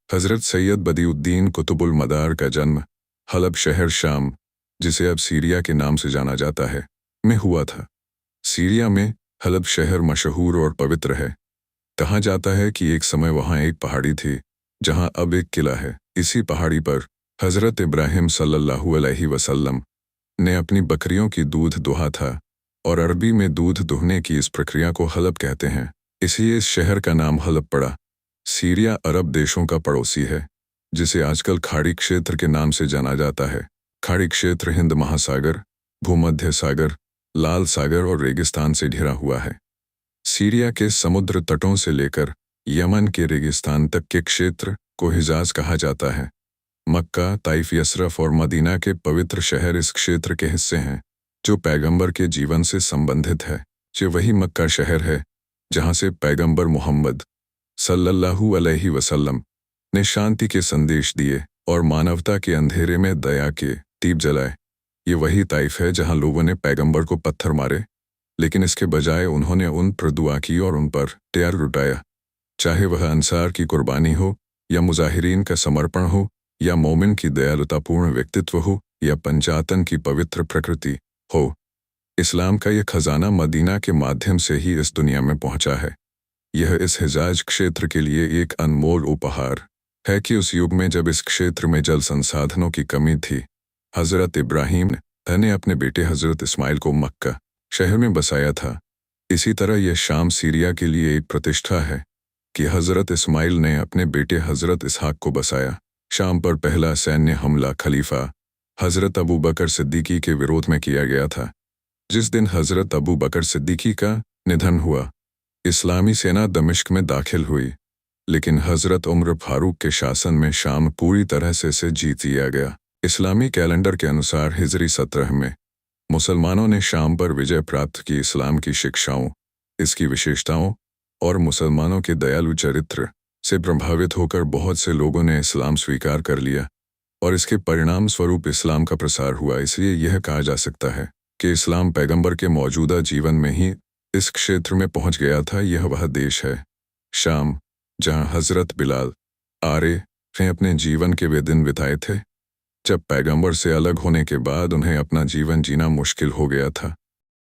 हज़रत सैयद बदिउद्दीन कुतुबुल मदार का जन्म हलब शहर शाम, जिसे अब सीरिया के नाम से जाना जाता है, में हुआ था। सीरिया में हलब शहर मशहूर और पवित्र है। कहा जाता है कि एक समय वहाँ एक पहाड़ी थी जहाँ अब एक किला है। इसी पहाड़ी पर हज़रत इब्राहिम सल्लल्लाहु अलैहि वसल्लम ने अपनी बकरियों की दूध दुहा था और अरबी में दूध दुहने की इस प्रक्रिया को हलब कहते हैं। इसलिए इस शहर का नाम हलब पड़ा। सीरिया अरब देशों का पड़ोसी है, जिसे आजकल खाड़ी क्षेत्र के नाम से जाना जाता है। खाड़ी क्षेत्र हिंद महासागर, भूमध्य सागर, लाल सागर और रेगिस्तान से घिरा हुआ है। सीरिया के समुद्र तटों से लेकर यमन के रेगिस्तान तक के क्षेत्र को हिजाज कहा जाता है। मक्का, ताइफ, यसरफ और मदीना के पवित्र शहर इस क्षेत्र के हिस्से हैं, जो पैगंबर के जीवन से संबंधित है। ये वही मक्का शहर है जहाँ से पैगंबर मोहम्मद सल्लल्लाहु अलैहि वसल्लम ने शांति के संदेश दिए और मानवता के अंधेरे में दया के दीप जलाए। ये वही ताइफ है जहाँ लोगों ने पैगंबर को पत्थर मारे, लेकिन इसके बजाय उन्होंने उन पर दुआ की और उन पर प्यार लुटाया। चाहे वह अंसार की कुर्बानी हो, या मुजाहिरीन का समर्पण हो, या मोमिन की दयालुतापूर्ण व्यक्तित्व हो, या पंचातन की पवित्र प्रकृति हो, इस्लाम का यह खजाना मदीना के माध्यम से ही इस दुनिया में पहुंचा है। यह इस हिजाज क्षेत्र के लिए एक अनमोल उपहार है कि उस युग में जब इस क्षेत्र में जल संसाधनों की कमी थी, हज़रत इब्राहीम ने अपने बेटे हज़रत इस्माइल को मक्का शहर में बसाया था। इसी तरह यह शाम सीरिया के लिए एक प्रतिष्ठा है कि हज़रत इस्माइल ने अपने बेटे हज़रत इसहाक को बसाया। शाम पर पहला सैन्य हमला खलीफा हज़रत अबू बकर सिद्दीकी के विरोध में किया गया था। जिस दिन हज़रत अबू बकर सिद्दीकी का निधन हुआ, इस्लामी सेना दमिश्क में दाखिल हुई, लेकिन हज़रत उमर फारूक के शासन में शाम पूरी तरह से जीत लिया गया। इस्लामी कैलेंडर के अनुसार हिजरी 17 में मुसलमानों ने शाम पर विजय प्राप्त की। इस्लाम की शिक्षाओं, इसकी विशेषताओं और मुसलमानों के दयालु चरित्र से प्रभावित होकर बहुत से लोगों ने इस्लाम स्वीकार कर लिया और इसके परिणाम स्वरूप इस्लाम का प्रसार हुआ। इसलिए यह कहा जा सकता है कि इस्लाम पैगंबर के मौजूदा जीवन में ही इस क्षेत्र में पहुंच गया था। यह वह देश है, शाम, जहां हज़रत बिलाल आरे ने अपने जीवन के वे दिन बिताए थे जब पैगंबर से अलग होने के बाद उन्हें अपना जीवन जीना मुश्किल हो गया था।